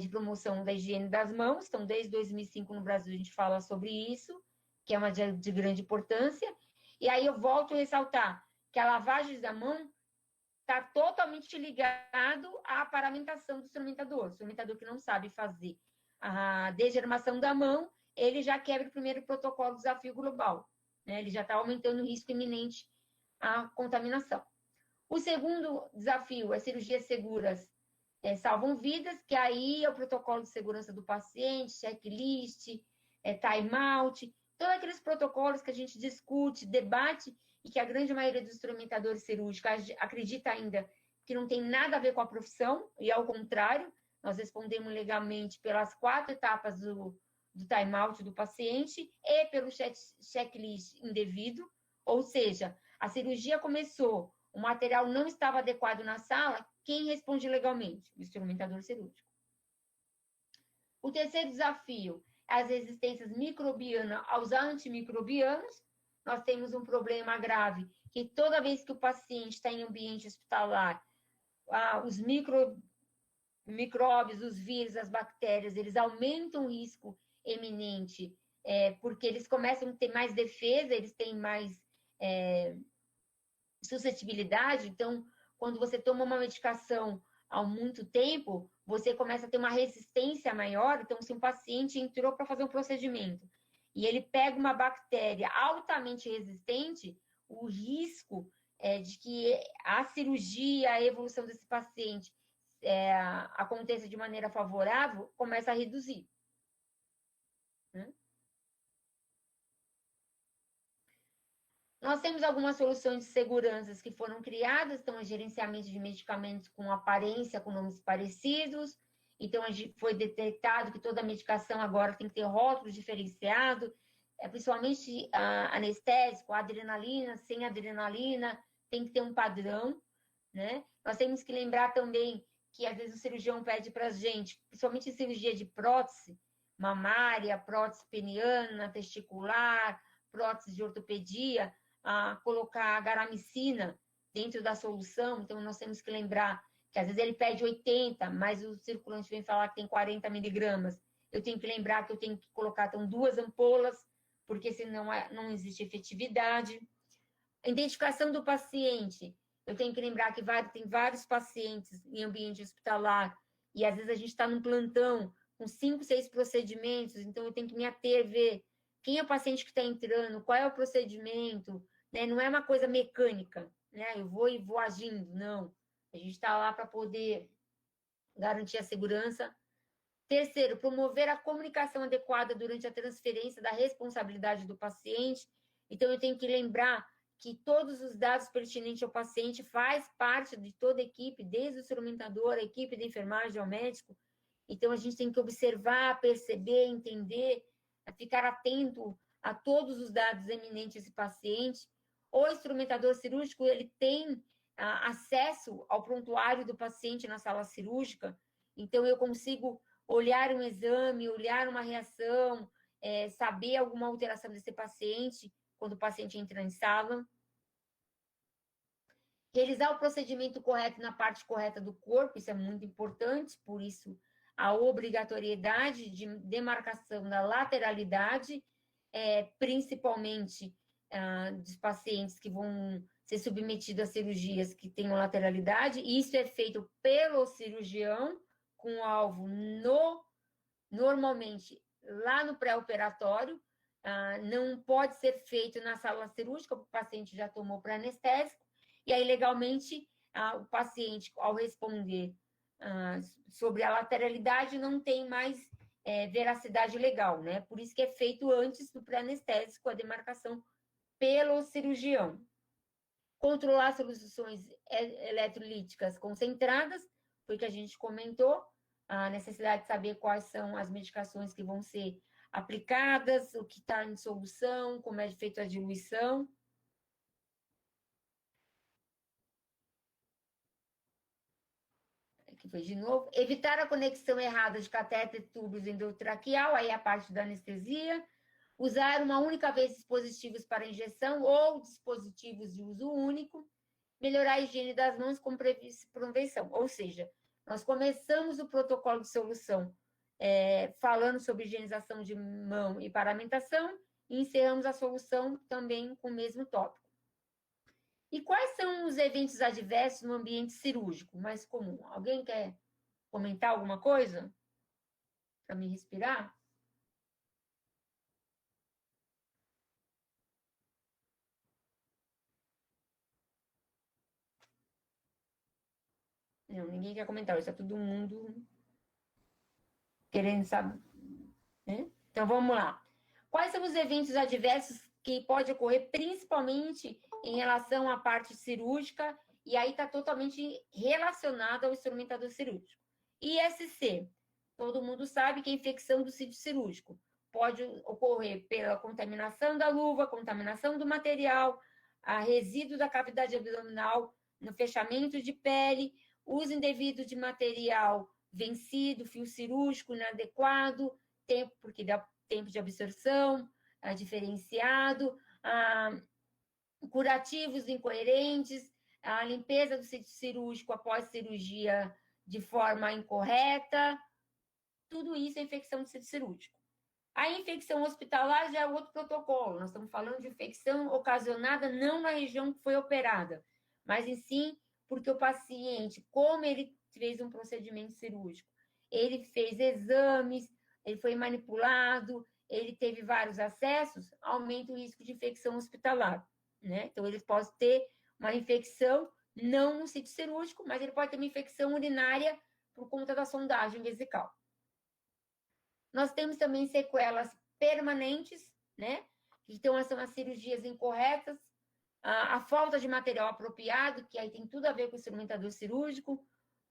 de promoção da higiene das mãos. Então, desde 2005 no Brasil a gente fala sobre isso, que é uma de grande importância. E aí eu volto a ressaltar que a lavagem da mão está totalmente ligado à paramentação do instrumentador. O instrumentador que não sabe fazer a desgermação da mão, ele já quebra o primeiro protocolo do desafio global, né? Ele já está aumentando o risco iminente à contaminação. O segundo desafio é cirurgias seguras salvam vidas, que aí é o protocolo de segurança do paciente, checklist, time-out, todos aqueles protocolos que a gente discute, debate, e que a grande maioria dos instrumentadores cirúrgicos acredita ainda que não tem nada a ver com a profissão, e ao contrário, nós respondemos legalmente pelas 4 etapas do time-out do paciente e pelo checklist indevido, ou seja, a cirurgia começou, o material não estava adequado na sala, quem responde legalmente? O instrumentador cirúrgico. O terceiro desafio é as resistências microbianas aos antimicrobianos. Nós temos um problema grave, que toda vez que o paciente está em ambiente hospitalar, os micróbios, os vírus, as bactérias, eles aumentam o risco eminente, porque eles começam a ter mais defesa, eles têm mais suscetibilidade. Então, quando você toma uma medicação há muito tempo, você começa a ter uma resistência maior. Então, se um paciente entrou para fazer um procedimento e ele pega uma bactéria altamente resistente, o risco de que a cirurgia, a evolução desse paciente aconteça de maneira favorável, começa a reduzir. Né? Nós temos algumas soluções de segurança que foram criadas, então, o gerenciamento de medicamentos com aparência, com nomes parecidos. Então, foi detectado que toda medicação agora tem que ter rótulo diferenciado, principalmente anestésico, adrenalina, sem adrenalina, tem que ter um padrão, né? Nós temos que lembrar também que, às vezes, o cirurgião pede para a gente, principalmente em cirurgia de prótese mamária, prótese peniana, testicular, prótese de ortopedia, colocar a garamicina dentro da solução. Então, nós temos que lembrar que às vezes ele pede 80, mas o circulante vem falar que tem 40 miligramas. Eu tenho que lembrar que eu tenho que colocar então 2 ampolas, porque senão não existe efetividade. A identificação do paciente. Eu tenho que lembrar que tem vários pacientes em ambiente hospitalar, e às vezes a gente está num plantão com 5, 6 procedimentos, então eu tenho que me ater, ver quem é o paciente que está entrando, qual é o procedimento, né? Não é uma coisa mecânica, né? Eu vou e vou agindo, não. A gente está lá para poder garantir a segurança. Terceiro, promover a comunicação adequada durante a transferência da responsabilidade do paciente. Então, eu tenho que lembrar que todos os dados pertinentes ao paciente faz parte de toda a equipe, desde o instrumentador, a equipe de enfermagem ao médico. Então, a gente tem que observar, perceber, entender, ficar atento a todos os dados eminentes desse paciente. O instrumentador cirúrgico, ele tem acesso ao prontuário do paciente na sala cirúrgica, então eu consigo olhar um exame, olhar uma reação, saber alguma alteração desse paciente quando o paciente entra em sala. Realizar o procedimento correto na parte correta do corpo, isso é muito importante, por isso a obrigatoriedade de demarcação da lateralidade, principalmente dos pacientes que vão ser submetidos a cirurgias que tenham lateralidade, e isso é feito pelo cirurgião, com o alvo normalmente lá no pré-operatório, não pode ser feito na sala cirúrgica, porque o paciente já tomou pré-anestésico, e aí, legalmente, o paciente, ao responder sobre a lateralidade, não tem mais veracidade legal, né? Por isso que é feito antes do pré-anestésico, a demarcação pelo cirurgião. Controlar soluções eletrolíticas concentradas, foi o que a gente comentou, a necessidade de saber quais são as medicações que vão ser aplicadas, o que está em solução, como é feita a diluição. Aqui foi de novo. Evitar a conexão errada de catéter e tubos endotraqueal, aí a parte da anestesia. Usar uma única vez dispositivos para injeção ou dispositivos de uso único. Melhorar a higiene das mãos com prevenção. Ou seja, nós começamos o protocolo de solução falando sobre higienização de mão e paramentação e encerramos a solução também com o mesmo tópico. E quais são os eventos adversos no ambiente cirúrgico mais comum? Alguém quer comentar alguma coisa para me respirar? Não, ninguém quer comentar, está todo mundo querendo saber, né? Então vamos lá. Quais são os eventos adversos que pode ocorrer principalmente em relação à parte cirúrgica, e aí está totalmente relacionado ao instrumentador cirúrgico? ISC, todo mundo sabe que é a infecção do sítio cirúrgico. Pode ocorrer pela contaminação da luva, contaminação do material, a resíduo da cavidade abdominal no fechamento de pele, uso indevido de material vencido, fio cirúrgico inadequado, tempo, porque dá tempo de absorção diferenciado, curativos incoerentes, a limpeza do sítio cirúrgico após cirurgia de forma incorreta, tudo isso é infecção do sítio cirúrgico. A infecção hospitalar já é outro protocolo, nós estamos falando de infecção ocasionada não na região que foi operada, mas em si porque o paciente, como ele fez um procedimento cirúrgico, ele fez exames, ele foi manipulado, ele teve vários acessos, aumenta o risco de infecção hospitalar, né? Então, ele pode ter uma infecção, não no sítio cirúrgico, mas ele pode ter uma infecção urinária por conta da sondagem vesical. Nós temos também sequelas permanentes, né? Então, são as cirurgias incorretas, a falta de material apropriado, que aí tem tudo a ver com o instrumentador cirúrgico,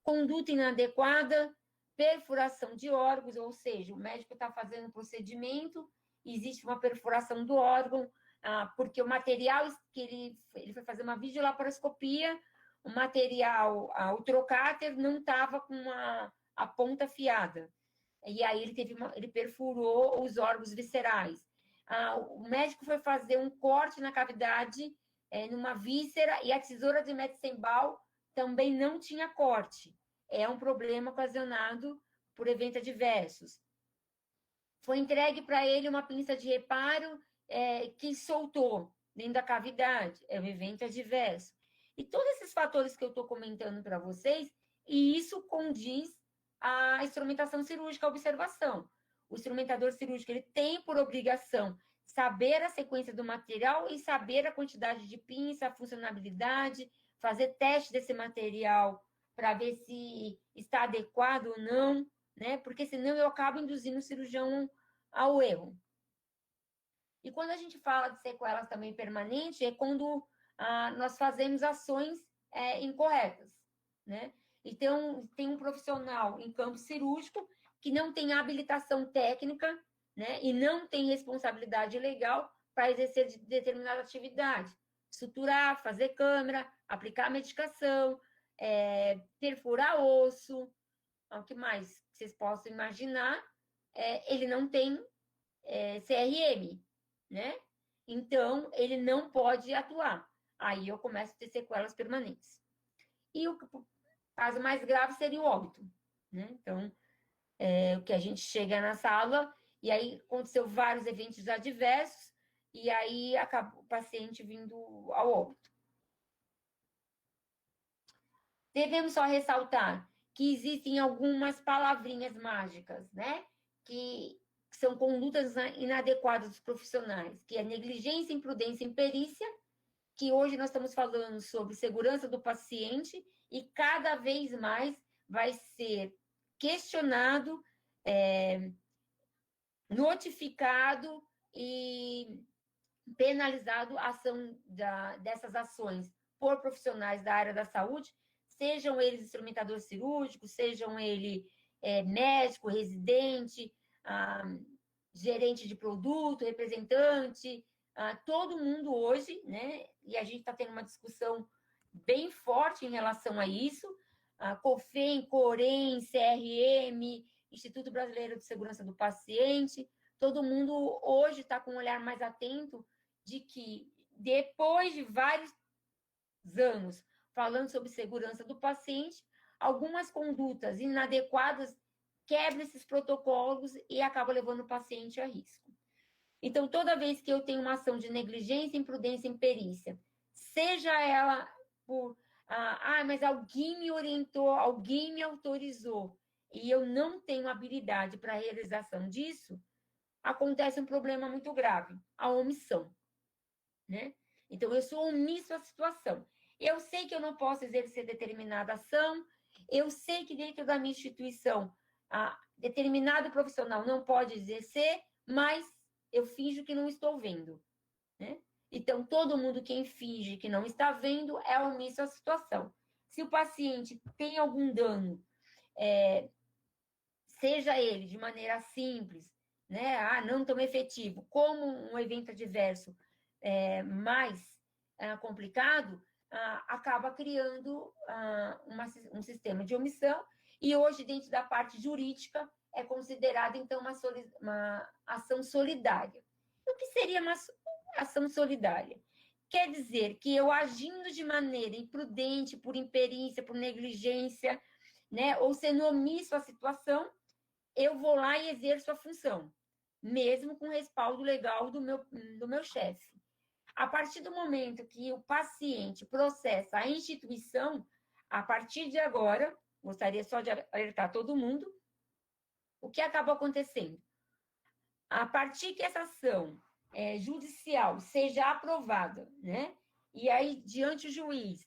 conduta inadequada, perfuração de órgãos, ou seja, o médico está fazendo um procedimento, existe uma perfuração do órgão, porque o material que ele foi fazer uma videolaparoscopia, o material, o trocáter não estava com a ponta afiada. E aí ele perfurou os órgãos viscerais. O médico foi fazer um corte na cavidade, numa víscera, e a tesoura de Metzenbaum também não tinha corte. É um problema ocasionado por eventos adversos. Foi entregue para ele uma pinça de reparo que soltou dentro da cavidade. É um evento adverso. E todos esses fatores que eu estou comentando para vocês, e isso condiz a instrumentação cirúrgica, a observação. O instrumentador cirúrgico ele tem por obrigação saber a sequência do material e saber a quantidade de pinça, a funcionalidade, fazer teste desse material para ver se está adequado ou não, né? Porque senão eu acabo induzindo o cirurgião ao erro. E quando a gente fala de sequelas também permanentes, é quando nós fazemos ações incorretas, né? Então, tem um profissional em campo cirúrgico que não tem habilitação técnica, né? E não tem responsabilidade legal para exercer determinada atividade. Suturar, fazer câmera, aplicar medicação, perfurar osso, o que mais que vocês possam imaginar, ele não tem CRM, né? Então, ele não pode atuar. Aí eu começo a ter sequelas permanentes. E o caso mais grave seria o óbito, né? Então, o que a gente chega na sala e aí aconteceu vários eventos adversos e aí acaba o paciente vindo ao óbito. Devemos só ressaltar que existem algumas palavrinhas mágicas, né? Que são condutas inadequadas dos profissionais, que é negligência, imprudência, imperícia, que hoje nós estamos falando sobre segurança do paciente e cada vez mais vai ser questionado, notificado e penalizado a ação dessas ações por profissionais da área da saúde, sejam eles instrumentadores cirúrgicos, sejam eles médico, residente, gerente de produto, representante, todo mundo hoje, né? E a gente está tendo uma discussão bem forte em relação a isso. COFEM, COREM, CRM, Instituto Brasileiro de Segurança do Paciente, todo mundo hoje está com um olhar mais atento de que, depois de vários anos falando sobre segurança do paciente, algumas condutas inadequadas quebram esses protocolos e acabam levando o paciente a risco. Então, toda vez que eu tenho uma ação de negligência, imprudência, imperícia, seja ela por, mas alguém me orientou, alguém me autorizou, e eu não tenho habilidade para a realização disso, acontece um problema muito grave, a omissão, né? Então, eu sou omisso à situação. Eu sei que eu não posso exercer determinada ação, eu sei que dentro da minha instituição, determinado profissional não pode exercer, mas eu finjo que não estou vendo, né? Então, todo mundo quem finge que não está vendo é omisso à situação. Se o paciente tem algum dano, seja ele de maneira simples, né? Não tão efetivo, como um evento adverso mais complicado, acaba criando um sistema de omissão, e hoje, dentro da parte jurídica, é considerada, então, uma ação solidária. O que seria uma ação solidária? Quer dizer que eu, agindo de maneira imprudente, por imperícia, por negligência, né, ou sendo omisso à situação, eu vou lá e exerço a função, mesmo com respaldo legal do meu chefe. A partir do momento que o paciente processa a instituição, a partir de agora, gostaria só de alertar todo mundo, o que acaba acontecendo? A partir que essa ação judicial seja aprovada, né? E aí, diante do juiz,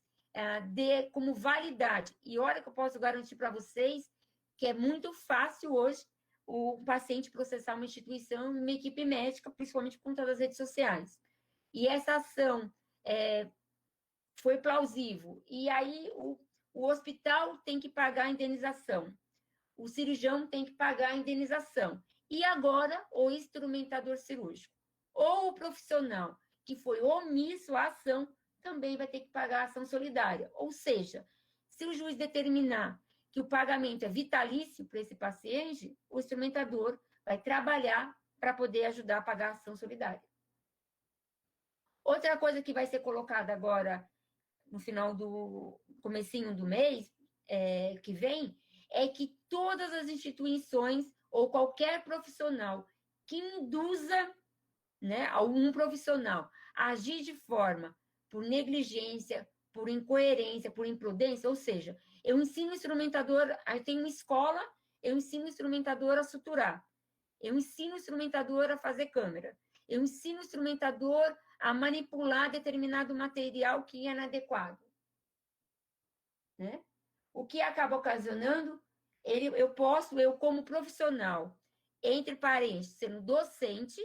dê como validade, e olha que eu posso garantir para vocês que é muito fácil hoje o paciente processar uma instituição, uma equipe médica, principalmente por conta das redes sociais. E essa ação foi plausível, e aí o hospital tem que pagar a indenização, o cirurgião tem que pagar a indenização, e agora o instrumentador cirúrgico, ou o profissional que foi omisso à ação, também vai ter que pagar a ação solidária. Ou seja, se o juiz determinar que o pagamento é vitalício para esse paciente, o instrumentador vai trabalhar para poder ajudar a pagar a ação solidária. Outra coisa que vai ser colocada agora no final do comecinho do mês que vem, é que todas as instituições ou qualquer profissional que induza, né, algum profissional a agir de forma por negligência, por incoerência, por imprudência, ou seja, eu ensino o instrumentador, eu tenho uma escola, eu ensino o instrumentador a suturar, eu ensino o instrumentador a fazer câmera, eu ensino o instrumentador a manipular determinado material que é inadequado, né? O que acaba ocasionando, eu como profissional, entre parênteses, sendo docente,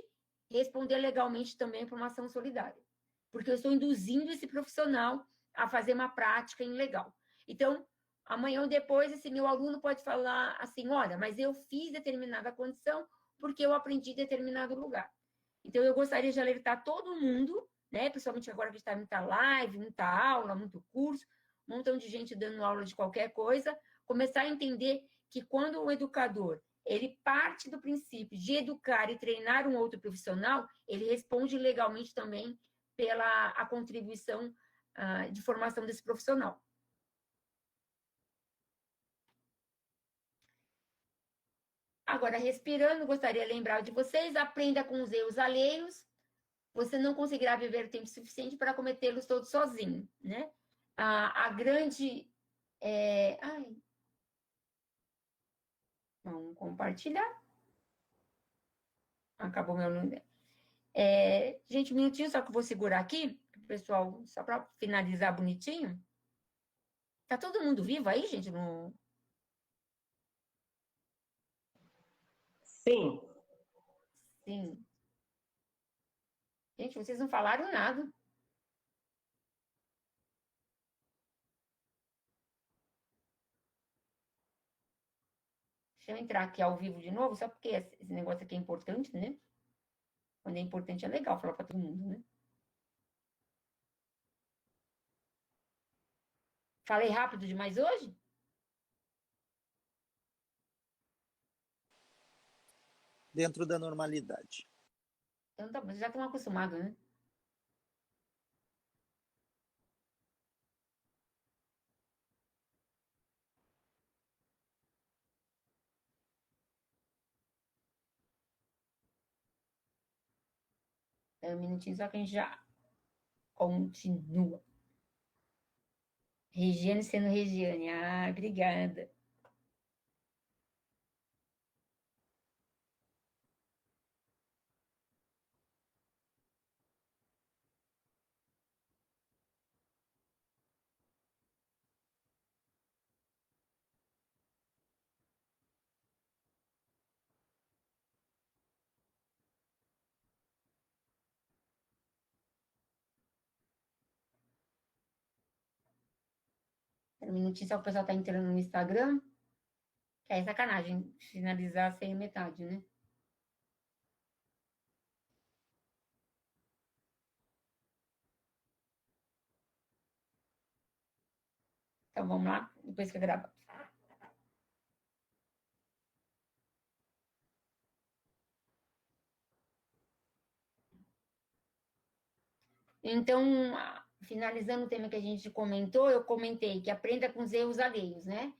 responder legalmente também por uma ação solidária, porque eu estou induzindo esse profissional a fazer uma prática ilegal. Então, amanhã ou depois, esse meu aluno pode falar assim, olha, mas eu fiz determinada condição porque eu aprendi em determinado lugar. Então, eu gostaria de alertar todo mundo, né, principalmente agora que está muita live, muita aula, muito curso, um montão de gente dando aula de qualquer coisa, começar a entender que quando o educador ele parte do princípio de educar e treinar um outro profissional, ele responde legalmente também pela a contribuição de formação desse profissional. Agora, respirando, gostaria de lembrar de vocês, aprenda com os erros alheios, você não conseguirá viver tempo suficiente para cometê-los todos sozinho, né? A grande... vamos compartilhar. Acabou meu... gente, um minutinho, só que eu vou segurar aqui, pessoal, só para finalizar bonitinho. Tá todo mundo vivo aí, gente? No... Sim. Sim. Gente, vocês não falaram nada. Deixa eu entrar aqui ao vivo de novo, só porque esse negócio aqui é importante, né? Quando é importante é legal falar para todo mundo, né? Falei rápido demais hoje? Dentro da normalidade. Então tá bom, já estão acostumados, né? É um minutinho só que a gente já continua. Regiane sendo Regiane. Ah, obrigada. Um minutinho só que o pessoal tá entrando no Instagram. Que é sacanagem finalizar sem metade, né? Então vamos lá, depois que eu gravar. Então, finalizando o tema que a gente comentou, eu comentei que aprenda com os erros alheios, né?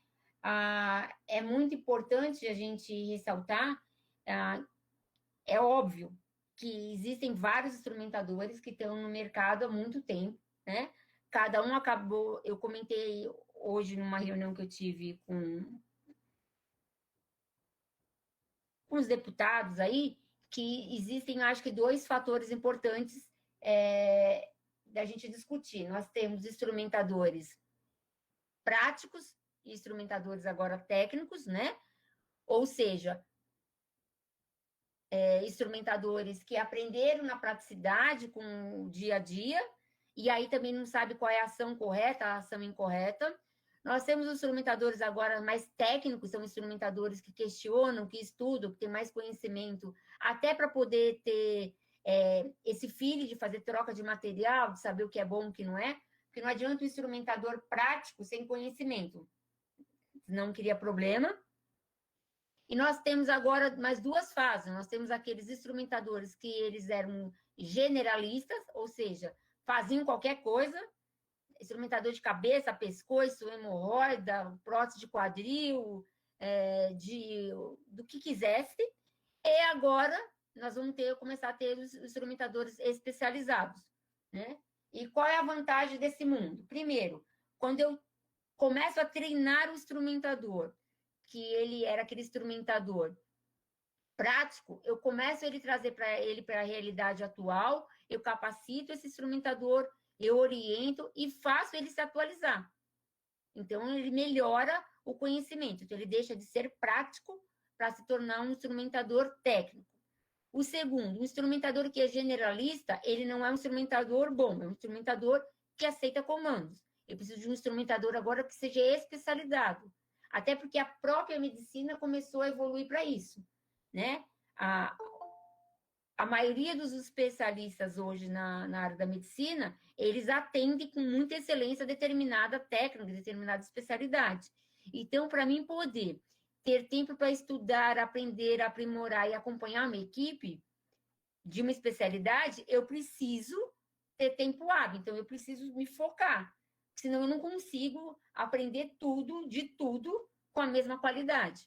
É muito importante a gente ressaltar, é óbvio que existem vários instrumentadores que estão no mercado há muito tempo, né? Cada um acabou, eu comentei hoje numa reunião que eu tive com os deputados aí, que existem, acho que, dois fatores importantes da gente discutir. Nós temos instrumentadores práticos e instrumentadores agora técnicos, né? Ou seja, instrumentadores que aprenderam na praticidade com o dia a dia, e aí também não sabe qual é a ação correta, a ação incorreta. Nós temos instrumentadores agora mais técnicos, são instrumentadores que questionam, que estudam, que têm mais conhecimento, até para poder ter esse feeling de fazer troca de material, de saber o que é bom e o que não é, porque não adianta o instrumentador prático sem conhecimento, não cria problema. E nós temos agora mais duas fases. Nós temos aqueles instrumentadores que eles eram generalistas, ou seja, faziam qualquer coisa, instrumentador de cabeça, pescoço, hemorroida, prótese de quadril, do que quisesse. E agora nós vamos começar a ter os instrumentadores especializados, né? E qual é a vantagem desse mundo? Primeiro, quando eu começo a treinar o instrumentador, que ele era aquele instrumentador prático, eu começo a ele trazer para ele para a realidade atual, eu capacito esse instrumentador, eu oriento e faço ele se atualizar. Então, ele melhora o conhecimento. Então, ele deixa de ser prático para se tornar um instrumentador técnico. O segundo, um instrumentador que é generalista, ele não é um instrumentador bom, é um instrumentador que aceita comandos. Eu preciso de um instrumentador agora que seja especializado. Até porque a própria medicina começou a evoluir para isso, né? A maioria dos especialistas hoje na área da medicina, eles atendem com muita excelência determinada técnica, determinada especialidade. Então, para mim poder ter tempo para estudar, aprender, aprimorar e acompanhar uma equipe de uma especialidade, eu preciso ter tempo hábil. Então, eu preciso me focar. Senão, eu não consigo aprender tudo, de tudo, com a mesma qualidade.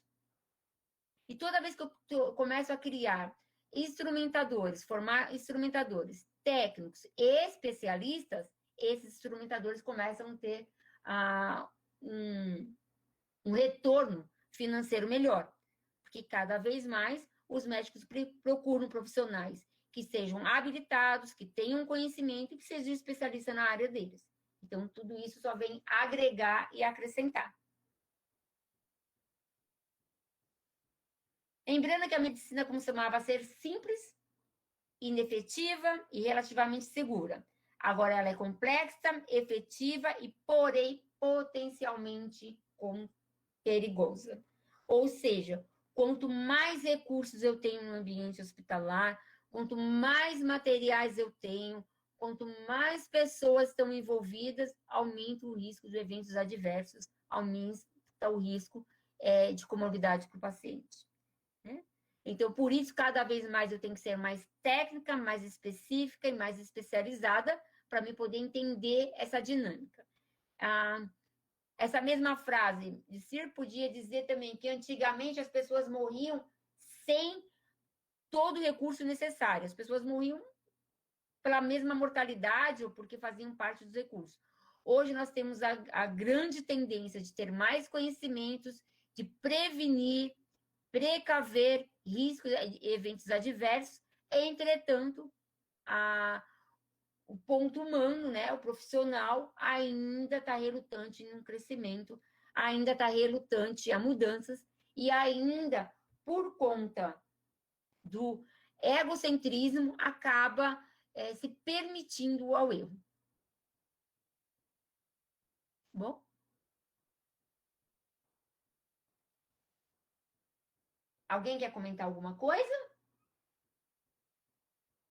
E toda vez que eu começo a criar instrumentadores, formar instrumentadores técnicos e especialistas, esses instrumentadores começam a ter um retorno financeiro melhor. Porque cada vez mais os médicos procuram profissionais que sejam habilitados, que tenham conhecimento e que sejam especialistas na área deles. Então, tudo isso só vem agregar e acrescentar. Lembrando que a medicina costumava ser simples, inefetiva e relativamente segura. Agora ela é complexa, efetiva e, porém, potencialmente perigosa. Ou seja, Quanto mais recursos eu tenho no ambiente hospitalar, quanto mais materiais eu tenho, quanto mais pessoas estão envolvidas, aumenta o risco de eventos adversos, aumenta o risco de comorbidade para o paciente. Né? Então, por isso, cada vez mais eu tenho que ser mais técnica, mais específica e mais especializada para me poder entender essa dinâmica. Essa mesma frase de Sir podia dizer também que antigamente as pessoas morriam sem todo o recurso necessário. As pessoas morriam pela mesma mortalidade ou porque faziam parte dos recursos. Hoje nós temos a grande tendência de ter mais conhecimentos, de prevenir, precaver riscos e eventos adversos. Entretanto, o ponto humano, né, o profissional, ainda está relutante em um crescimento, ainda está relutante a mudanças, e ainda, por conta do egocentrismo, acaba se permitindo ao erro. Bom? Alguém quer comentar alguma coisa?